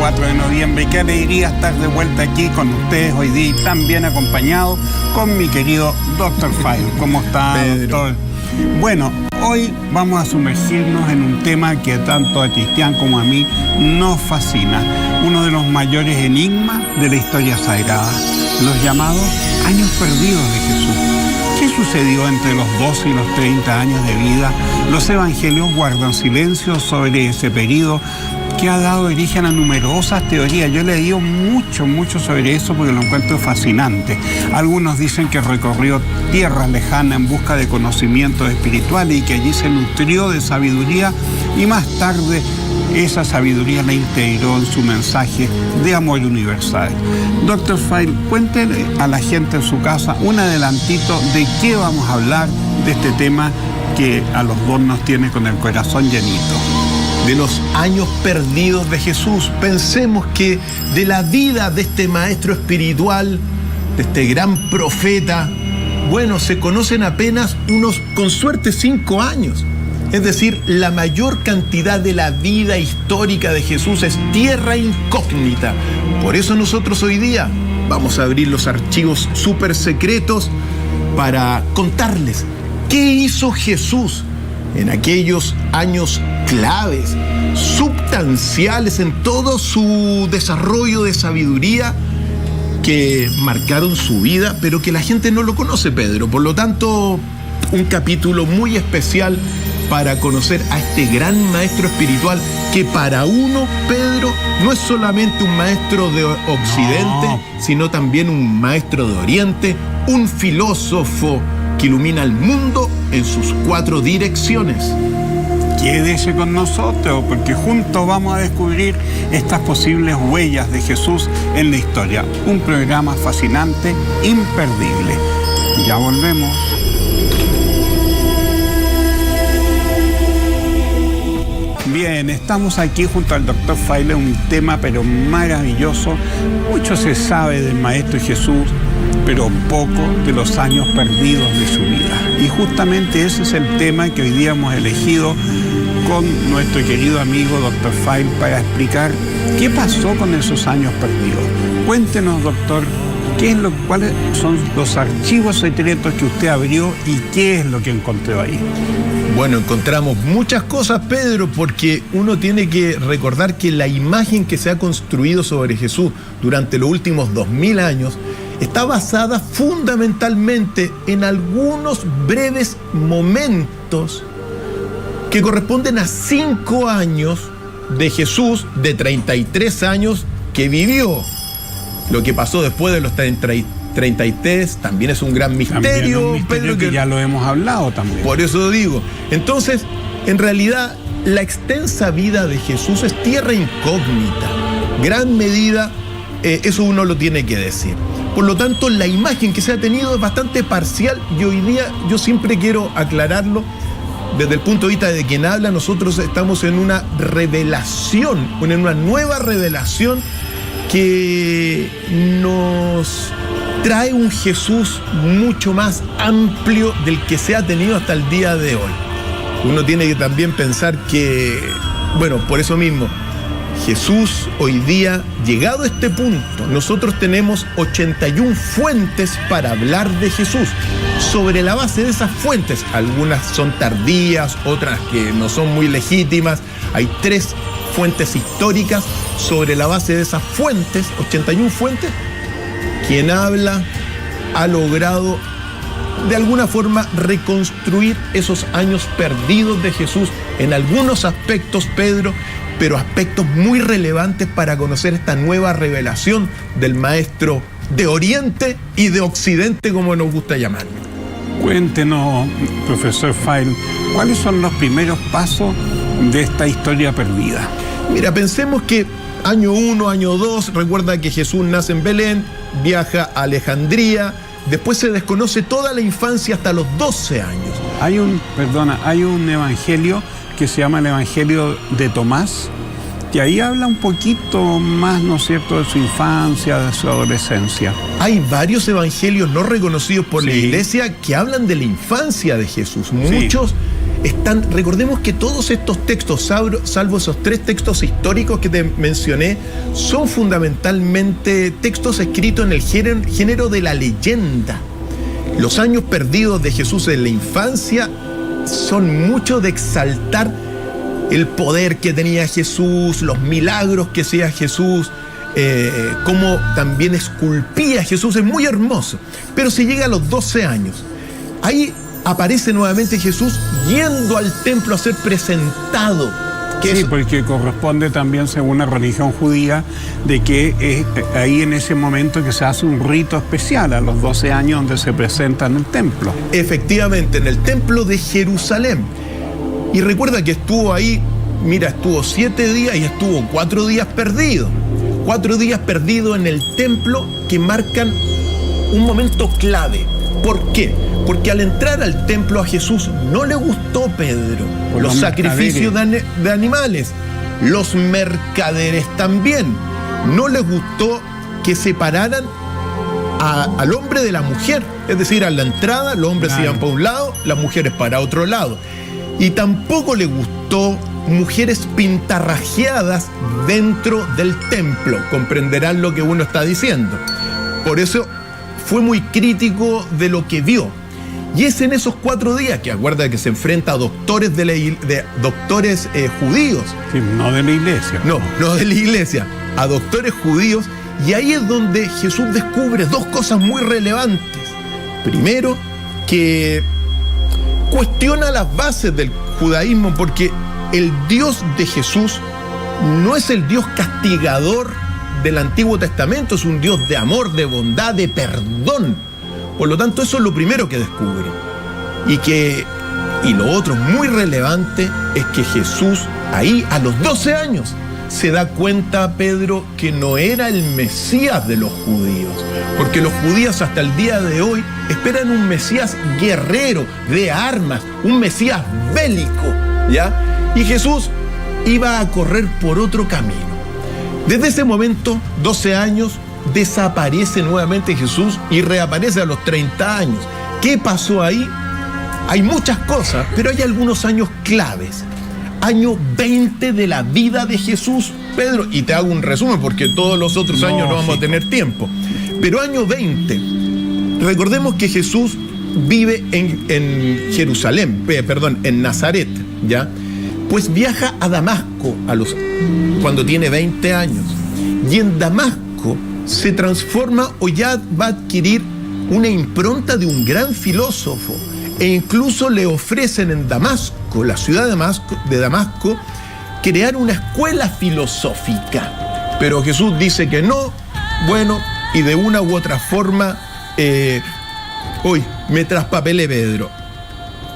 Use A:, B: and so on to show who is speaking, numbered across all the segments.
A: 4 de noviembre. Qué alegría estar de vuelta aquí con ustedes hoy día y tan bien acompañado con mi querido Dr. File. ¿Cómo está, doctor? Bueno, hoy vamos a sumergirnos en un tema que tanto a Cristian como a mí nos fascina. Uno de los mayores enigmas de la historia sagrada, los llamados años perdidos de Jesús. ¿Qué sucedió entre los 12 y los 30 años de vida? Los evangelios guardan silencio sobre ese periodo que ha dado origen a numerosas teorías. Yo he leído mucho sobre eso porque lo encuentro fascinante. Algunos dicen que recorrió tierras lejanas en busca de conocimientos espirituales y que allí se nutrió de sabiduría y más tarde esa sabiduría la integró en su mensaje de amor universal. Dr. File, cuéntele a la gente en su casa un adelantito de qué vamos a hablar de este tema que a los dos nos tiene con el corazón llenito.
B: De los años perdidos de Jesús. Pensemos que de la vida de este maestro espiritual, de este gran profeta, bueno, se conocen apenas unos, con suerte, 5 años. Es decir, la mayor cantidad de la vida histórica de Jesús es tierra incógnita. Por eso nosotros hoy día vamos a abrir los archivos súper secretos para contarles qué hizo Jesús en aquellos años claves, substanciales en todo su desarrollo de sabiduría que marcaron su vida, pero que la gente no lo conoce, Pedro. Por lo tanto, un capítulo muy especial para conocer a este gran maestro espiritual que para uno, Pedro, no es solamente un maestro de Occidente, sino también un maestro de Oriente, un filósofo que ilumina al mundo en sus 4 direcciones.
A: Quédese con nosotros porque juntos vamos a descubrir estas posibles huellas de Jesús en la historia. Un programa fascinante, imperdible. Ya volvemos. Bien, estamos aquí junto al Dr. File, un tema pero maravilloso. Mucho se sabe del Maestro Jesús, pero poco de los años perdidos de su vida. Y justamente ese es el tema que hoy día hemos elegido con nuestro querido amigo Dr. File para explicar qué pasó con esos años perdidos. Cuéntenos, doctor, cuáles son los archivos secretos que usted abrió y qué es lo que encontró ahí.
B: Bueno, encontramos muchas cosas, Pedro, porque uno tiene que recordar que la imagen que se ha construido sobre Jesús durante los últimos 2000 años está basada fundamentalmente en algunos breves momentos que corresponden a 5 años de Jesús, de 33 años que vivió. Lo que pasó después de los 33 también es un gran misterio,
A: Pedro, que ya lo hemos hablado también.
B: Por eso digo. Entonces, en realidad, la extensa vida de Jesús es tierra incógnita. Gran medida, eso uno lo tiene que decir. Por lo tanto, la imagen que se ha tenido es bastante parcial y hoy día yo siempre quiero aclararlo. Desde el punto de vista de quien habla, nosotros estamos en una revelación, en una nueva revelación que nos trae un Jesús mucho más amplio del que se ha tenido hasta el día de hoy. Uno tiene que también pensar que, bueno, por eso mismo, Jesús hoy día, llegado a este punto, nosotros tenemos 81 fuentes para hablar de Jesús. Sobre la base de esas fuentes, algunas son tardías, otras que no son muy legítimas, hay 3 fuentes históricas. Sobre la base de esas fuentes, 81 fuentes, quien habla ha logrado de alguna forma reconstruir esos años perdidos de Jesús en algunos aspectos, Pedro, pero aspectos muy relevantes para conocer esta nueva revelación del maestro de Oriente y de Occidente, como nos gusta llamarlo.
A: Cuéntenos, profesor File, ¿cuáles son los primeros pasos de esta historia perdida?
B: Mira, pensemos que año 1, año 2, recuerda que Jesús nace en Belén, viaja a Alejandría, después se desconoce toda la infancia hasta los 12 años.
A: Hay un evangelio que se llama el Evangelio de Tomás, que ahí habla un poquito más, ¿no es cierto?, de su infancia, de su adolescencia.
B: Hay varios evangelios no reconocidos por la Iglesia que hablan de la infancia de Jesús. Muchos Recordemos que todos estos textos, salvo esos 3 textos históricos que te mencioné, son fundamentalmente textos escritos en el género de la leyenda. Los años perdidos de Jesús en la infancia son mucho de exaltar el poder que tenía Jesús, los milagros que hacía Jesús, cómo también esculpía a Jesús. Es muy hermoso. Pero se llega a los 12 años. Ahí aparece nuevamente Jesús yendo al templo a ser presentado.
A: Sí, porque corresponde también, según la religión judía, de que es ahí en ese momento que se hace un rito especial a los 12 años donde se presenta en el templo.
B: Efectivamente, en el templo de Jerusalén. Y recuerda que estuvo ahí, estuvo 7 días y estuvo 4 días perdido. 4 días perdido en el templo que marcan un momento clave. ¿Por qué? Porque al entrar al templo a Jesús no le gustó, Pedro, los sacrificios de animales. Los mercaderes también. No les gustó que separaran al hombre de la mujer. Es decir, a la entrada los hombres iban para un lado, las mujeres para otro lado. Y tampoco le gustó mujeres pintarrajeadas dentro del templo. Comprenderán lo que uno está diciendo. Por eso fue muy crítico de lo que vio. Y es en esos 4 días que acuerda que se enfrenta a doctores judíos.
A: Sí, no de la iglesia.
B: No de la iglesia, a doctores judíos. Y ahí es donde Jesús descubre 2 cosas muy relevantes. Primero, que cuestiona las bases del judaísmo, porque el Dios de Jesús no es el Dios castigador del Antiguo Testamento, es un Dios de amor, de bondad, de perdón. Por lo tanto, eso es lo primero que descubre. Y lo otro muy relevante es que Jesús ahí a los 12 años se da cuenta, Pedro, que no era el Mesías de los judíos, porque los judíos hasta el día de hoy esperan un Mesías guerrero, de armas, un Mesías bélico, ¿ya? Y Jesús iba a correr por otro camino. Desde ese momento, 12 años, desaparece nuevamente Jesús y reaparece a los 30 años. ¿Qué pasó ahí? Hay muchas cosas, pero hay algunos años claves. Año 20 de la vida de Jesús, Pedro, y te hago un resumen porque todos los otros años no vamos a tener tiempo. Pero año 20, recordemos que Jesús vive en Jerusalén, en Nazaret, ¿ya? Pues viaja a Damasco cuando tiene 20 años. Y en Damasco se transforma o ya va a adquirir una impronta de un gran filósofo. E incluso le ofrecen en Damasco, la ciudad de Damasco, crear una escuela filosófica. Pero Jesús dice que no, y de una u otra forma, me traspapelé, Pedro.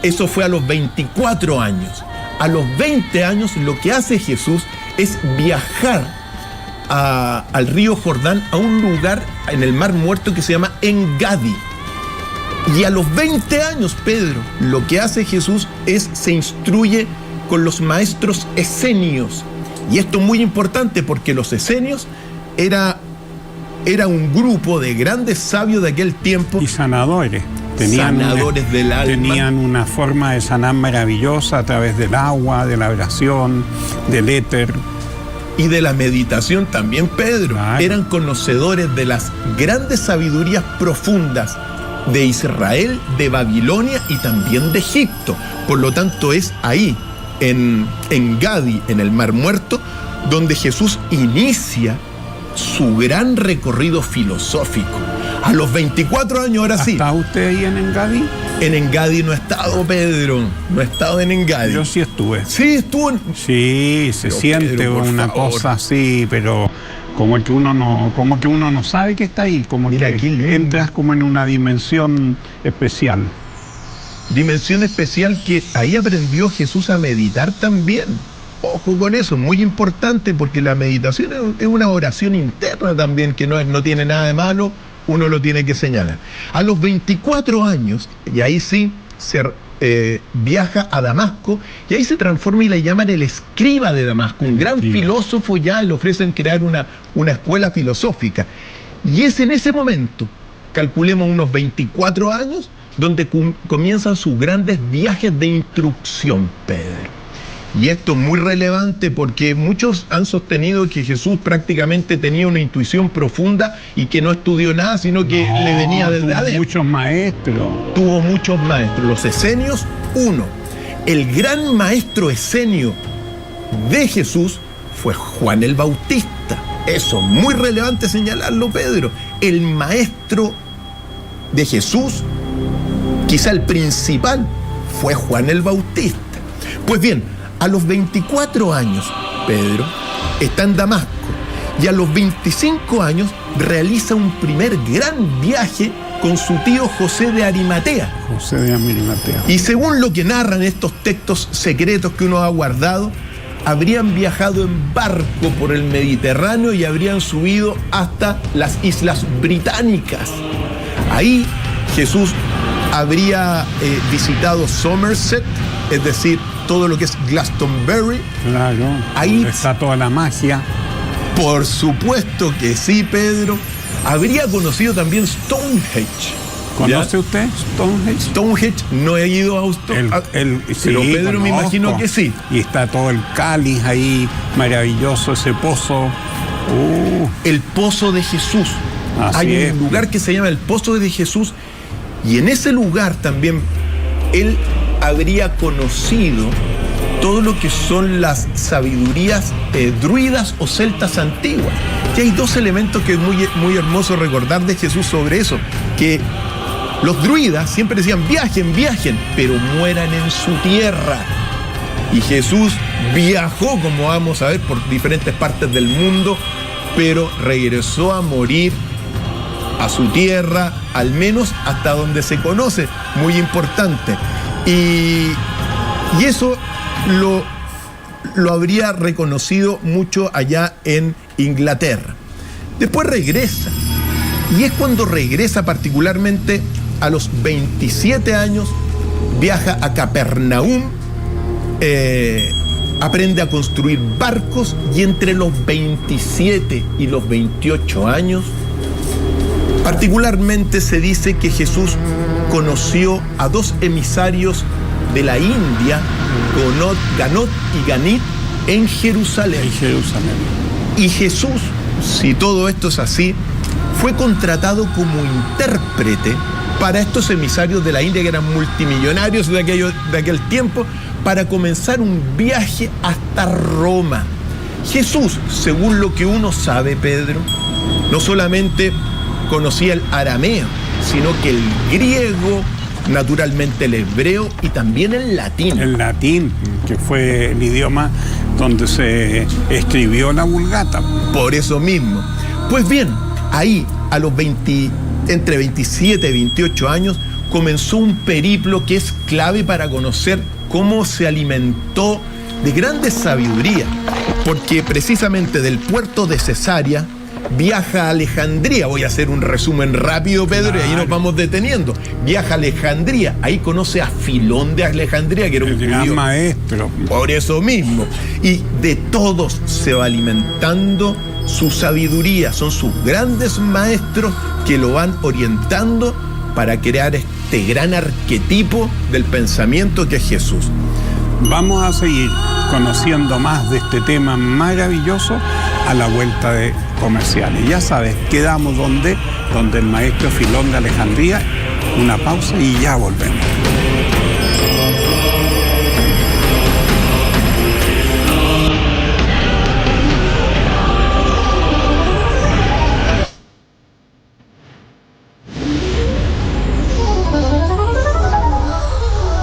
B: Eso fue a los 24 años. A los 20 años lo que hace Jesús es viajar al río Jordán, a un lugar en el Mar Muerto que se llama En-Gadi. Y a los 20 años, Pedro, lo que hace Jesús se instruye con los maestros esenios. Y esto es muy importante porque los esenios era un grupo de grandes sabios de aquel tiempo.
A: Y sanadores.
B: Sanadores del alma.
A: Tenían una forma de sanar maravillosa a través del agua, de la oración, del éter.
B: Y de la meditación también, Pedro. Claro. Eran conocedores de las grandes sabidurías profundas de Israel, de Babilonia y también de Egipto. Por lo tanto, es ahí, en Gadi, en el Mar Muerto, donde Jesús inicia su gran recorrido filosófico. A los 24 años, ahora sí.
A: ¿Está usted ahí en En-Gadi?
B: En En-Gadi no he estado, Pedro. No he estado en En-Gadi.
A: Yo sí estuve.
B: Sí, estuvo en...
A: Sí, se pero siente Pedro, una cosa así, pero como que uno no sabe que está ahí, como mira, que entras como en una dimensión especial.
B: Dimensión especial que ahí aprendió Jesús a meditar también. Ojo con eso, muy importante, porque la meditación es una oración interna también, que no tiene nada de malo, uno lo tiene que señalar. A los 24 años, y ahí sí, viaja a Damasco, y ahí se transforma y le llaman el escriba de Damasco, un gran filósofo. Ya le ofrecen crear una escuela filosófica. Y es en ese momento, calculemos unos 24 años, donde comienzan sus grandes viajes de instrucción, Pedro. Y esto es muy relevante porque muchos han sostenido que Jesús prácticamente tenía una intuición profunda y que no estudió nada, sino que le venía desde adentro.
A: Muchos maestros.
B: Tuvo muchos maestros. Los esenios, uno. El gran maestro esenio de Jesús fue Juan el Bautista. Eso, muy relevante señalarlo, Pedro. El maestro de Jesús, quizá el principal, fue Juan el Bautista. Pues bien, a los 24 años, Pedro está en Damasco y a los 25 años realiza un primer gran viaje con su tío José de Arimatea.
A: José de Arimatea.
B: Y según lo que narran estos textos secretos que uno ha guardado, habrían viajado en barco por el Mediterráneo y habrían subido hasta las Islas Británicas. Ahí Jesús habría visitado Somerset, es decir, todo lo que es Glastonbury.
A: Claro, ahí está toda la magia.
B: Por supuesto que sí, Pedro. Habría conocido también Stonehenge.
A: ¿Conoce usted Stonehenge?
B: Stonehenge, no he ido a
A: sí,
B: pero Pedro
A: conozco.
B: Me imagino que sí.
A: Y está todo el cáliz ahí, maravilloso ese pozo.
B: El Pozo de Jesús. Hay un lugar que se llama el Pozo de Jesús y en ese lugar también él habría conocido todo lo que son las sabidurías druidas o celtas antiguas. Y hay dos elementos que es muy hermoso recordar de Jesús sobre eso, que los druidas siempre decían viajen, viajen, pero mueran en su tierra. Y Jesús viajó, como vamos a ver, por diferentes partes del mundo, pero regresó a morir a su tierra, al menos hasta donde se conoce, muy importante. Y eso lo habría reconocido mucho allá en Inglaterra. Después regresa, y es cuando regresa particularmente a los 27 años, viaja a Capernaum, aprende a construir barcos y entre los 27 y los 28 años, particularmente se dice que Jesús conoció a dos emisarios de la India, Ganot y Ganit, en Jerusalén. Y Jesús, si todo esto es así, fue contratado como intérprete para estos emisarios de la India que eran multimillonarios de aquel tiempo, para comenzar un viaje hasta Roma. Jesús, según lo que uno sabe, Pedro, no solamente conocía el arameo, sino que el griego, naturalmente el hebreo y también el latín.
A: El latín, que fue el idioma donde se escribió la Vulgata.
B: Por eso mismo. Pues bien, ahí a los entre 27 y 28 años comenzó un periplo que es clave para conocer cómo se alimentó de grande sabiduría, porque precisamente del puerto de Cesarea viaja a Alejandría. Voy a hacer un resumen rápido, Pedro, claro, y ahí nos vamos deteniendo. Viaja a Alejandría, ahí conoce a Filón de Alejandría, que era un
A: gran maestro.
B: Por eso mismo. Y de todos se va alimentando su sabiduría. Son sus grandes maestros que lo van orientando para crear este gran arquetipo del pensamiento que es Jesús.
A: Vamos a seguir conociendo más de este tema maravilloso a la vuelta de comerciales. Ya sabes, quedamos donde el maestro Filón de Alejandría. Una pausa y ya volvemos.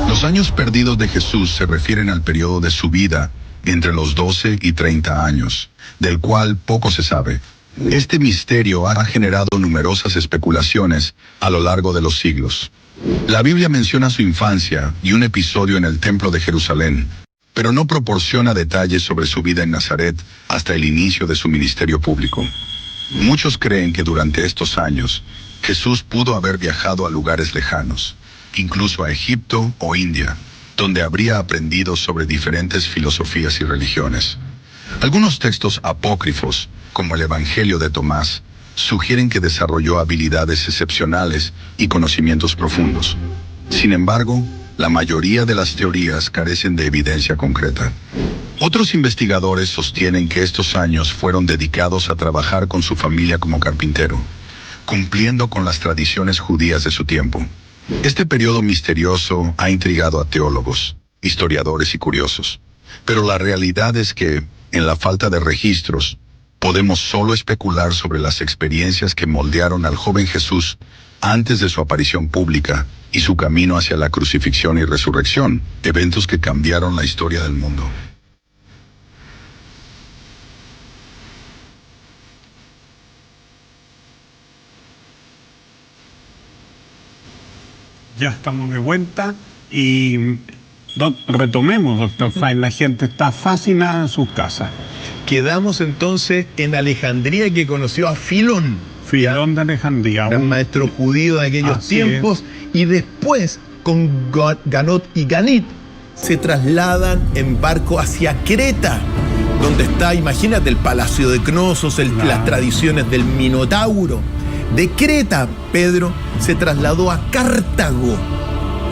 C: Los años perdidos de Jesús se refieren al periodo de su vida entre los 12 y 30 años, del cual poco se sabe. Este misterio ha generado numerosas especulaciones a lo largo de los siglos. La Biblia menciona su infancia y un episodio en el Templo de Jerusalén, pero no proporciona detalles sobre su vida en Nazaret hasta el inicio de su ministerio público. Muchos creen que durante estos años, Jesús pudo haber viajado a lugares lejanos, incluso a Egipto o India, donde habría aprendido sobre diferentes filosofías y religiones. Algunos textos apócrifos, como el Evangelio de Tomás, sugieren que desarrolló habilidades excepcionales y conocimientos profundos. Sin embargo, la mayoría de las teorías carecen de evidencia concreta. Otros investigadores sostienen que estos años fueron dedicados a trabajar con su familia como carpintero, cumpliendo con las tradiciones judías de su tiempo. Este periodo misterioso ha intrigado a teólogos, historiadores y curiosos. Pero la realidad es que, en la falta de registros, podemos solo especular sobre las experiencias que moldearon al joven Jesús antes de su aparición pública y su camino hacia la crucifixión y resurrección, eventos que cambiaron la historia del mundo.
A: Ya estamos de vuelta y retomemos, doctor File. La gente está fascinada en sus casas.
B: Quedamos entonces en Alejandría, que conoció a Filón.
A: Filón de Alejandría,
B: Gran maestro judío de aquellos tiempos. Y después, con Ganot y Ganit, se trasladan en barco hacia Creta, donde está, imagínate, el palacio de Cnosos, las tradiciones del Minotauro. De Creta, Pedro se trasladó a Cartago,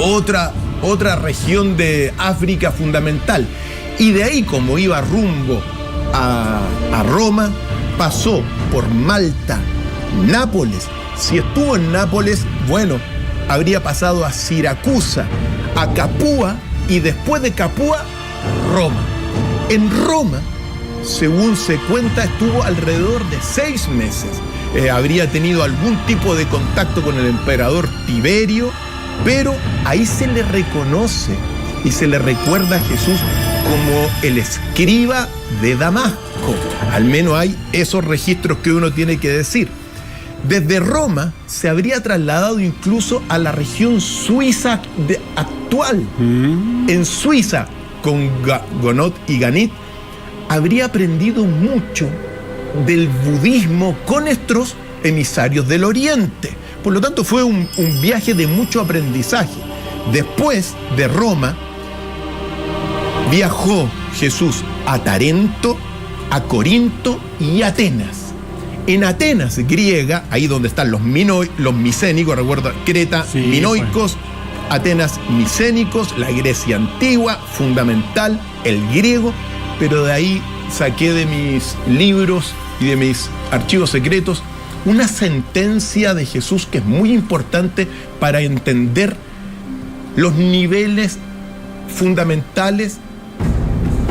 B: otra región de África fundamental. Y de ahí, como iba rumbo a Roma, pasó por Malta, Nápoles. Si estuvo en Nápoles, bueno, habría pasado a Siracusa, a Capua, y después de Capua, Roma. En Roma, según se cuenta, estuvo alrededor de 6 meses. Habría tenido algún tipo de contacto con el emperador Tiberio, pero ahí se le reconoce y se le recuerda a Jesús como el escriba de Damasco. Al menos hay esos registros que uno tiene que decir. Desde Roma se habría trasladado incluso a la región suiza actual. En Suiza, con Ganot y Ganit, habría aprendido mucho del budismo con estos emisarios del Oriente. Por lo tanto, fue un viaje de mucho aprendizaje. Después de Roma, viajó Jesús a Tarento, a Corinto y a Atenas. En Atenas, griega, ahí donde están los micénicos, recuerda, Creta, sí, minoicos, Atenas, micénicos, la Grecia antigua, fundamental, el griego, pero de ahí saqué de mis libros y de mis archivos secretos una sentencia de Jesús que es muy importante para entender los niveles fundamentales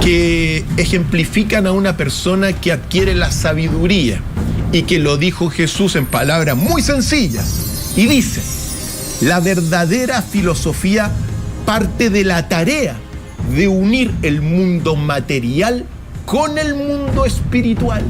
B: que ejemplifican a una persona que adquiere la sabiduría, y que lo dijo Jesús en palabras muy sencillas. Y dice: la verdadera filosofía parte de la tarea de unir el mundo material con el mundo espiritual.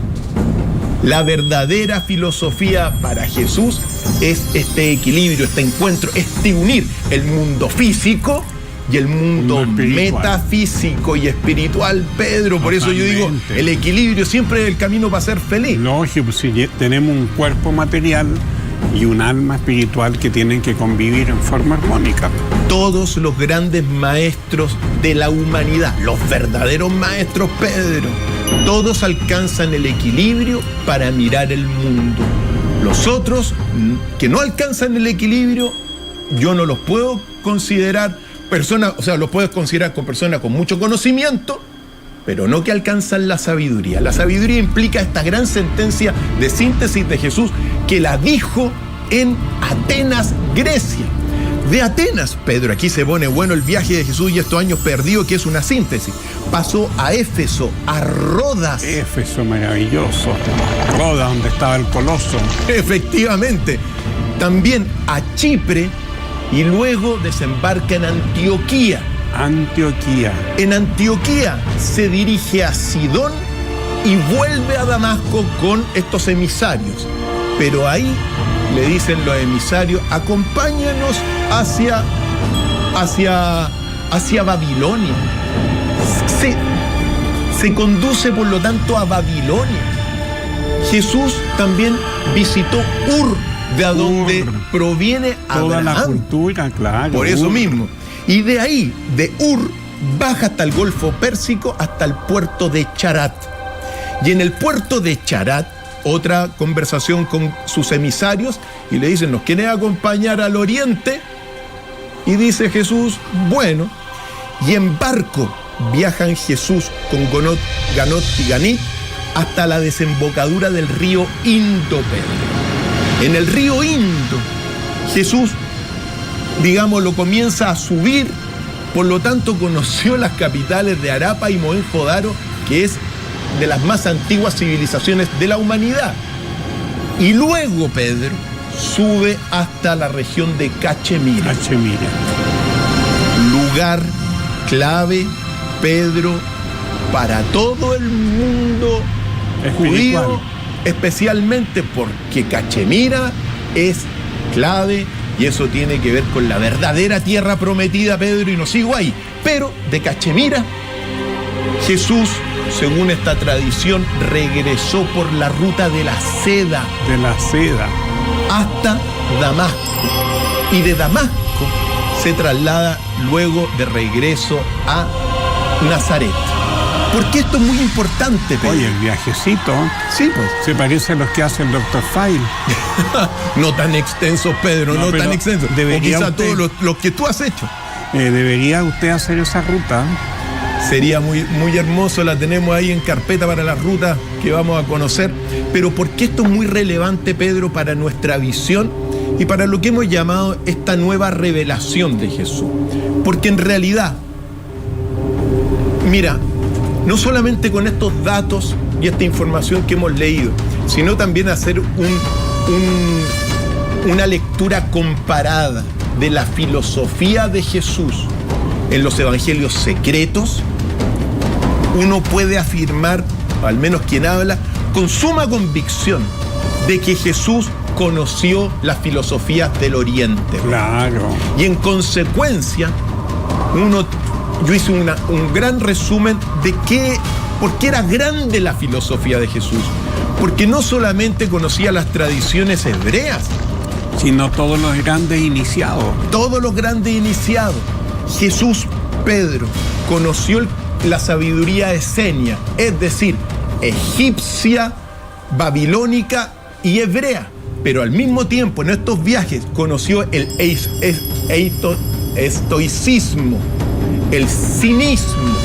B: La verdadera filosofía para Jesús es este equilibrio, este encuentro, este unir el mundo físico y el mundo metafísico y espiritual, Pedro. Por eso yo digo, el equilibrio siempre es el camino para ser feliz.
A: Lógico, si tenemos un cuerpo material y un alma espiritual que tienen que convivir en forma armónica.
B: Todos los grandes maestros de la humanidad, los verdaderos maestros, Pedro, todos alcanzan el equilibrio para mirar el mundo. Los otros que no alcanzan el equilibrio, yo no los puedo considerar personas, o sea, los puedes considerar con personas con mucho conocimiento, pero no que alcanzan la sabiduría. La sabiduría implica esta gran sentencia de síntesis de Jesús, que la dijo en Atenas, Grecia. De Atenas, Pedro, aquí se pone bueno el viaje de Jesús y estos años perdidos, que es una síntesis. Pasó a Éfeso, a Rodas.
A: Éfeso, maravilloso. Rodas, donde estaba el coloso.
B: Efectivamente. También a Chipre, y luego desembarca en Antioquía. En Antioquía se dirige a Sidón y vuelve a Damasco con estos emisarios. Pero ahí le dicen los emisarios: acompáñanos hacia Babilonia. Se conduce, por lo tanto, a Babilonia. Jesús también visitó Ur, de donde proviene
A: toda
B: Abraham.
A: La cultura, claro.
B: Por eso mismo. Y de ahí, de Ur, baja hasta el Golfo Pérsico, hasta el puerto de Charat. Y en el puerto de Charat otra conversación con sus emisarios y le dicen, ¿nos quieren acompañar al oriente? Y dice Jesús, bueno, y en barco viajan Jesús con Ganot y Ganit hasta la desembocadura del río Indo, Pedro. En el río Indo, Jesús, digamos, lo comienza a subir, por lo tanto conoció las capitales de Harappa y Mohenjo-Daro, que es de las más antiguas civilizaciones de la humanidad. Y luego Pedro sube hasta la región de Cachemira. Lugar clave, Pedro, para todo el mundo judío, especialmente porque Cachemira es clave y eso tiene que ver con la verdadera tierra prometida, Pedro, y no sigo ahí. Pero de Cachemira, Jesús, según esta tradición, regresó por la ruta de la seda. Hasta Damasco. Y de Damasco se traslada luego de regreso a Nazaret. Porque esto es muy importante, Pedro.
A: Oye, el viajecito.
B: Sí, pues.
A: Se parece a los que hace el Dr. File.
B: No tan extenso, Pedro, no tan extenso.
A: O
B: quizá todos los que tú has hecho.
A: Debería usted hacer esa ruta.
B: Sería muy, muy hermoso, la tenemos ahí en carpeta para las rutas que vamos a conocer. Pero ¿por qué esto es muy relevante, Pedro, para nuestra visión y para lo que hemos llamado esta nueva revelación de Jesús? Porque en realidad, mira, no solamente con estos datos y esta información que hemos leído, sino también hacer una lectura comparada de la filosofía de Jesús en los evangelios secretos, uno puede afirmar, al menos quien habla, con suma convicción, de que Jesús conoció las filosofías del Oriente.
A: Claro.
B: Y en consecuencia, yo hice un gran resumen de por qué era grande la filosofía de Jesús. Porque no solamente conocía las tradiciones hebreas,
A: sino todos los grandes iniciados.
B: Todos los grandes iniciados. Jesús, Pedro, conoció la sabiduría esenia, es decir, egipcia, babilónica y hebrea. Pero al mismo tiempo, en estos viajes, conoció el estoicismo, el cinismo,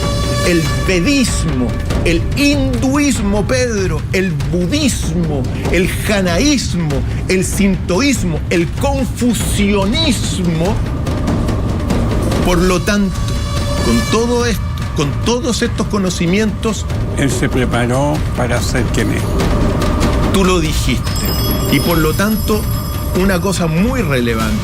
B: el vedismo, el hinduismo, Pedro, el budismo, el janaísmo, el sintoísmo, el confucianismo. Por lo tanto, con todo esto, con todos estos conocimientos,
A: él se preparó para ser quien es.
B: Tú lo dijiste. Y por lo tanto, una cosa muy relevante.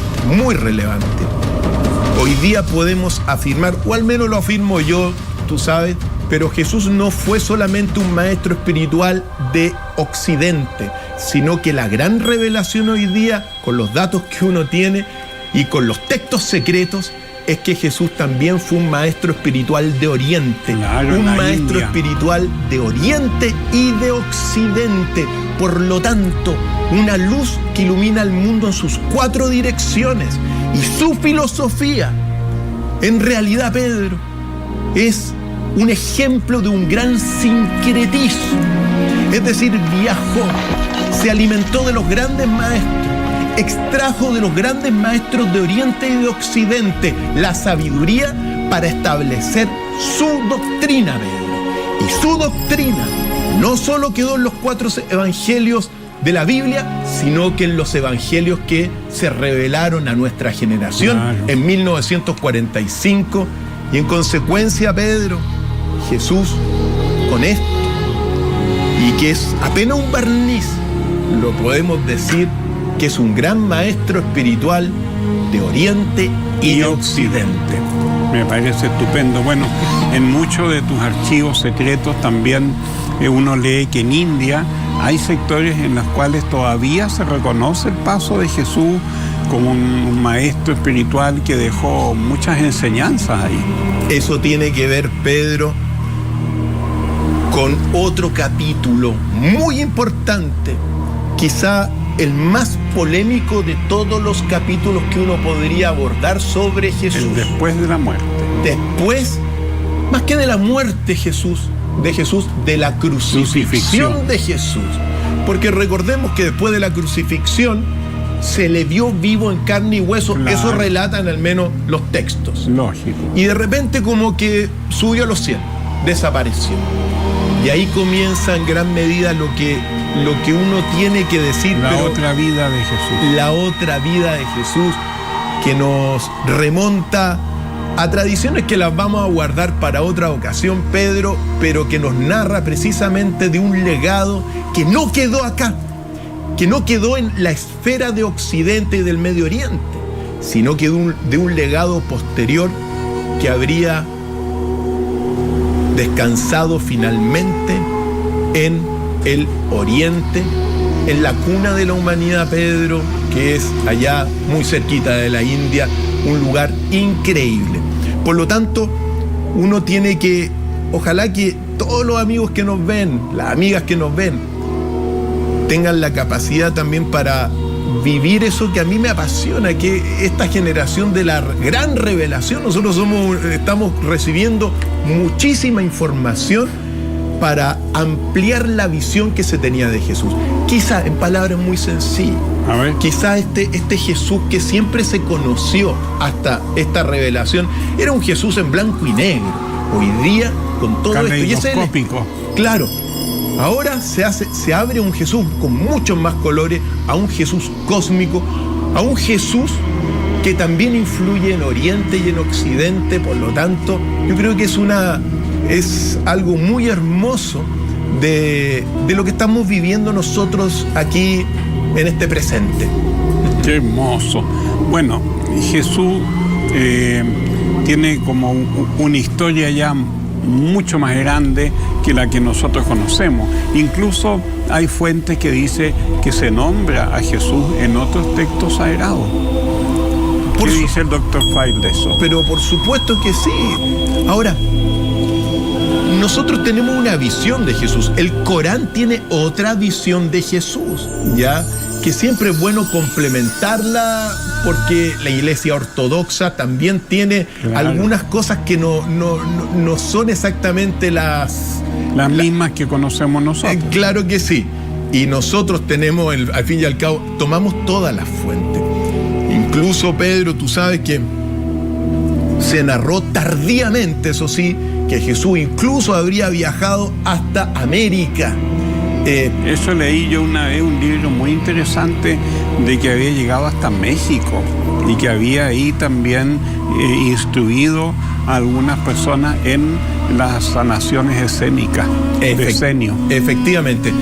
B: Hoy día podemos afirmar, o al menos lo afirmo yo, tú sabes, pero Jesús no fue solamente un maestro espiritual de Occidente, sino que la gran revelación hoy día, con los datos que uno tiene y con los textos secretos, es que Jesús también fue un maestro espiritual de Oriente.
A: Claro,
B: un maestro
A: India.
B: espiritual de Oriente y de Occidente. Por lo tanto, una luz que ilumina el mundo en sus 4 direcciones. Y su filosofía, en realidad, Pedro, es un ejemplo de un gran sincretismo. Es decir, viajó, se alimentó de los grandes maestros, extrajo de los grandes maestros de Oriente y de Occidente la sabiduría para establecer su doctrina, Pedro. Y su doctrina no solo quedó en los 4 evangelios de la Biblia, sino que en los evangelios que se revelaron a nuestra generación, claro, en 1945. Y en consecuencia, Pedro, Jesús, con esto, y que es apenas un barniz, lo podemos decir que es un gran maestro espiritual de Oriente y de Occidente.
A: Me parece estupendo. Bueno, en muchos de tus archivos secretos también uno lee que en India hay sectores en los cuales todavía se reconoce el paso de Jesús como un maestro espiritual que dejó muchas enseñanzas ahí.
B: Eso tiene que ver, Pedro, con otro capítulo muy importante, quizá el más polémico de todos los capítulos que uno podría abordar sobre Jesús.
A: El después de la muerte.
B: Después, más que de la muerte de Jesús, de la crucifixión de Jesús. porque recordemos que después de la crucifixión se le vio vivo en carne y hueso. Claro. Eso relatan al menos los textos.
A: Lógico.
B: Y de repente como que subió a los cielos, desapareció. Y ahí comienza en gran medida lo que uno tiene que decir.
A: La otra vida de Jesús.
B: La otra vida de Jesús, que nos remonta a tradiciones que las vamos a guardar para otra ocasión, Pedro, pero que nos narra precisamente de un legado que no quedó acá, que no quedó en la esfera de Occidente y del Medio Oriente, sino que de un legado posterior que habría descansado finalmente en el Oriente, en la cuna de la humanidad, Pedro, que es allá muy cerquita de la India, un lugar increíble. Por lo tanto, uno tiene que, ojalá que todos los amigos que nos ven, las amigas que nos ven, tengan la capacidad también para vivir eso que a mí me apasiona, que esta generación de la gran revelación. Nosotros estamos recibiendo muchísima información para ampliar la visión que se tenía de Jesús. Quizá en palabras muy sencillas, quizá este Jesús que siempre se conoció hasta esta revelación era un Jesús en blanco y negro. Hoy día, con todo esto, y ese claro, ahora se abre un Jesús con muchos más colores, a un Jesús cósmico, a un Jesús que también influye en Oriente y en Occidente. Por lo tanto, yo creo que es algo muy hermoso de lo que estamos viviendo nosotros aquí en este presente.
A: Qué hermoso. Bueno, Jesús tiene como una historia ya mucho más grande que la que nosotros conocemos. Incluso hay fuentes que dicen que se nombra a Jesús en otros textos sagrados. ¿Qué dice el Dr. File de eso?
B: Pero por supuesto que sí. Ahora, nosotros tenemos una visión de Jesús. El Corán tiene otra visión de Jesús, ¿ya? Que siempre es bueno complementarla, porque la Iglesia Ortodoxa también tiene algunas cosas que no son exactamente las
A: mismas que conocemos nosotros.
B: Claro que sí. Y nosotros tenemos, al fin y al cabo, tomamos todas las fuentes. Incluso, Pedro, tú sabes que se narró tardíamente, eso sí, que Jesús incluso habría viajado hasta América.
A: Eso leí yo una vez, un libro muy interesante de que había llegado hasta México y que había ahí también instruido a algunas personas en las sanaciones escénicas de Decenio.
B: Efectivamente.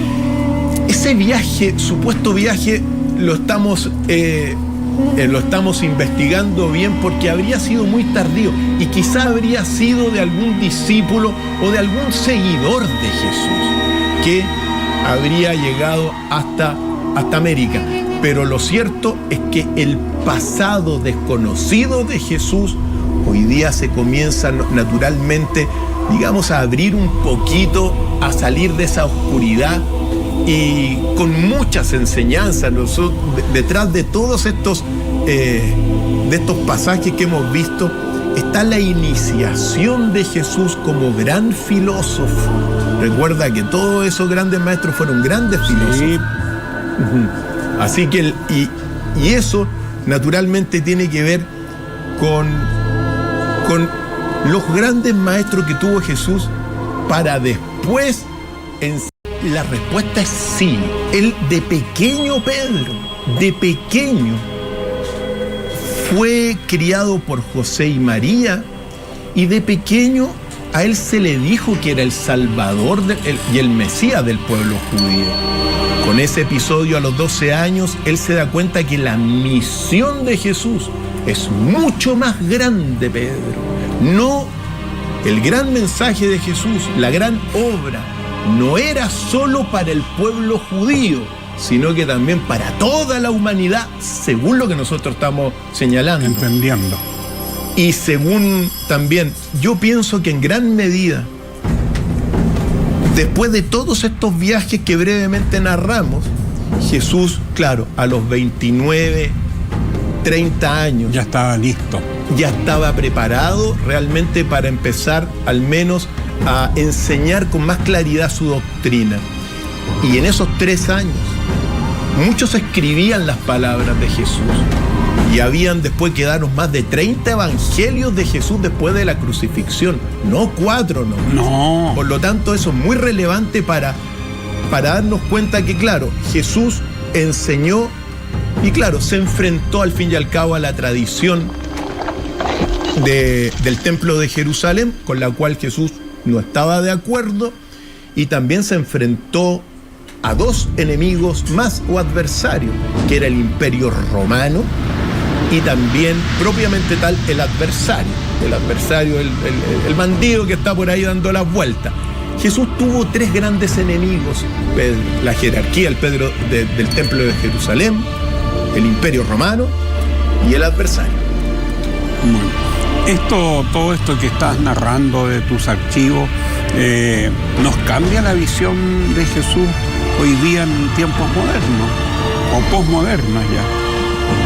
B: Ese viaje, supuesto viaje, lo estamos investigando bien, porque habría sido muy tardío y quizá habría sido de algún discípulo o de algún seguidor de Jesús que habría llegado hasta América. Pero lo cierto es que el pasado desconocido de Jesús hoy día se comienza naturalmente, digamos, a abrir un poquito, a salir de esa oscuridad, y con muchas enseñanzas. Detrás de todos estos pasajes que hemos visto está la iniciación de Jesús como gran filósofo. Recuerda que todos esos grandes maestros fueron grandes filósofos. Sí. Así que y eso naturalmente tiene que ver con los grandes maestros que tuvo Jesús para después enseñar. La respuesta es sí. Él, de pequeño, Pedro, de pequeño, fue criado por José y María, y de pequeño a él se le dijo que era el Salvador y el Mesías del pueblo judío. Con ese episodio, a los 12 años, él se da cuenta que la misión de Jesús es mucho más grande, Pedro. No, el gran mensaje de Jesús, la gran obra, no era solo para el pueblo judío, sino que también para toda la humanidad, según lo que nosotros estamos señalando.
A: Entendiendo.
B: Y según también, yo pienso que en gran medida, después de todos estos viajes que brevemente narramos, Jesús, claro, a los 29, 30 años...
A: ya estaba listo.
B: Ya estaba preparado realmente para empezar al menos a enseñar con más claridad su doctrina. Y en esos 3 años, muchos escribían las palabras de Jesús. Y quedaron más de 30 evangelios de Jesús después de la crucifixión. No 4, no.
A: No.
B: Por lo tanto, eso es muy relevante para darnos cuenta que, claro, Jesús enseñó y, claro, se enfrentó al fin y al cabo a la tradición del templo de Jerusalén, con la cual Jesús no estaba de acuerdo, y también se enfrentó a 2 enemigos más o adversarios, que era el Imperio Romano y también, propiamente tal, el adversario, el bandido que está por ahí dando las vueltas. Jesús tuvo 3 grandes enemigos: la jerarquía del templo de Jerusalén, el Imperio Romano y el adversario.
A: Bueno, todo esto que estás narrando de tus archivos, ¿nos cambia la visión de Jesús hoy día en tiempos modernos o posmodernos ya?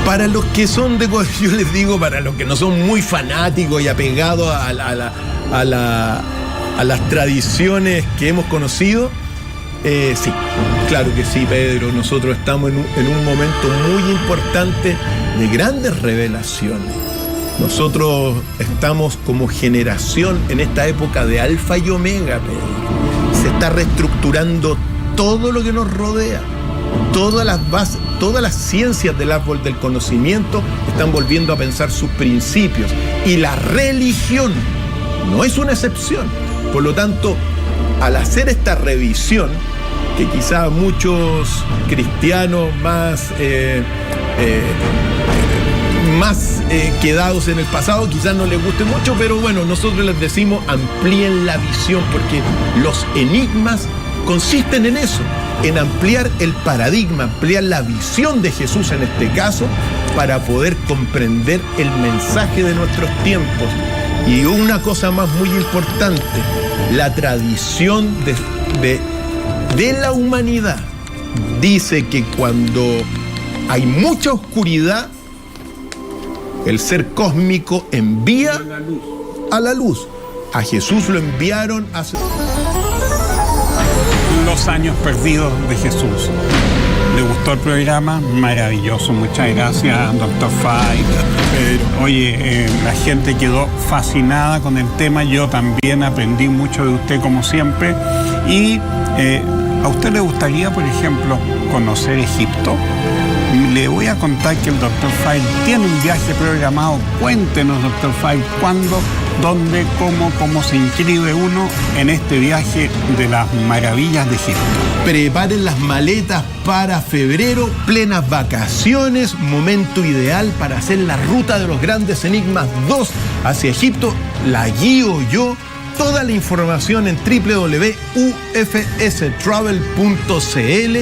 B: Para los que son yo les digo, para los que no son muy fanáticos y apegados a las tradiciones que hemos conocido, sí, claro que sí, Pedro. Nosotros estamos en un momento muy importante de grandes revelaciones. Nosotros estamos como generación en esta época de alfa y omega, Pedro. Se está reestructurando todo lo que nos rodea. Todas las bases, todas las ciencias del árbol del conocimiento están volviendo a pensar sus principios. Y la religión no es una excepción. Por lo tanto, al hacer esta revisión, que quizá muchos cristianos más quedados en el pasado quizás no les guste mucho, pero bueno, nosotros les decimos: amplíen la visión, porque los enigmas consisten en eso, en ampliar el paradigma, ampliar la visión de Jesús en este caso, para poder comprender el mensaje de nuestros tiempos. Y una cosa más muy importante: la tradición de la humanidad dice que cuando hay mucha oscuridad, el ser cósmico envía a la luz. A Jesús lo enviaron hace
A: los años perdidos de Jesús. ¿Le gustó el programa? Maravilloso, muchas gracias, Dr. Fay. Oye, la gente quedó fascinada con el tema, yo también aprendí mucho de usted como siempre. Y ¿a usted le gustaría, por ejemplo, conocer Egipto? Le voy a contar que el Dr. Fay tiene un viaje programado. Cuéntenos, Dr. Fay, cuándo, dónde, cómo se inscribe uno en este viaje de las maravillas de Egipto.
B: Preparen las maletas para febrero, plenas vacaciones, momento ideal para hacer la ruta de los grandes enigmas 2 hacia Egipto. La guío yo. Toda la información en www.ufstravel.cl,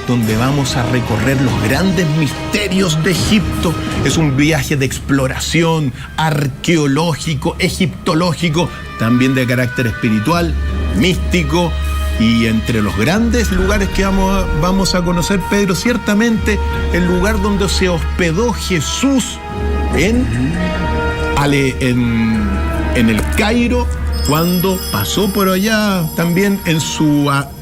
B: donde vamos a recorrer los grandes misterios de Egipto. Es un viaje de exploración arqueológico, egiptológico, también de carácter espiritual, místico. Y entre los grandes lugares que vamos a conocer, Pedro, ciertamente el lugar donde se hospedó Jesús en el Cairo, cuando pasó por allá también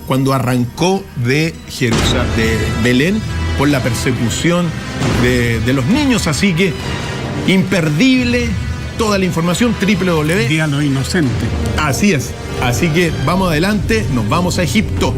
B: cuando arrancó de Jerusalén, de Belén, por la persecución de los niños. Así que imperdible toda la información,
A: Día de los Inocentes.
B: Así es. Así que vamos adelante, nos vamos a Egipto.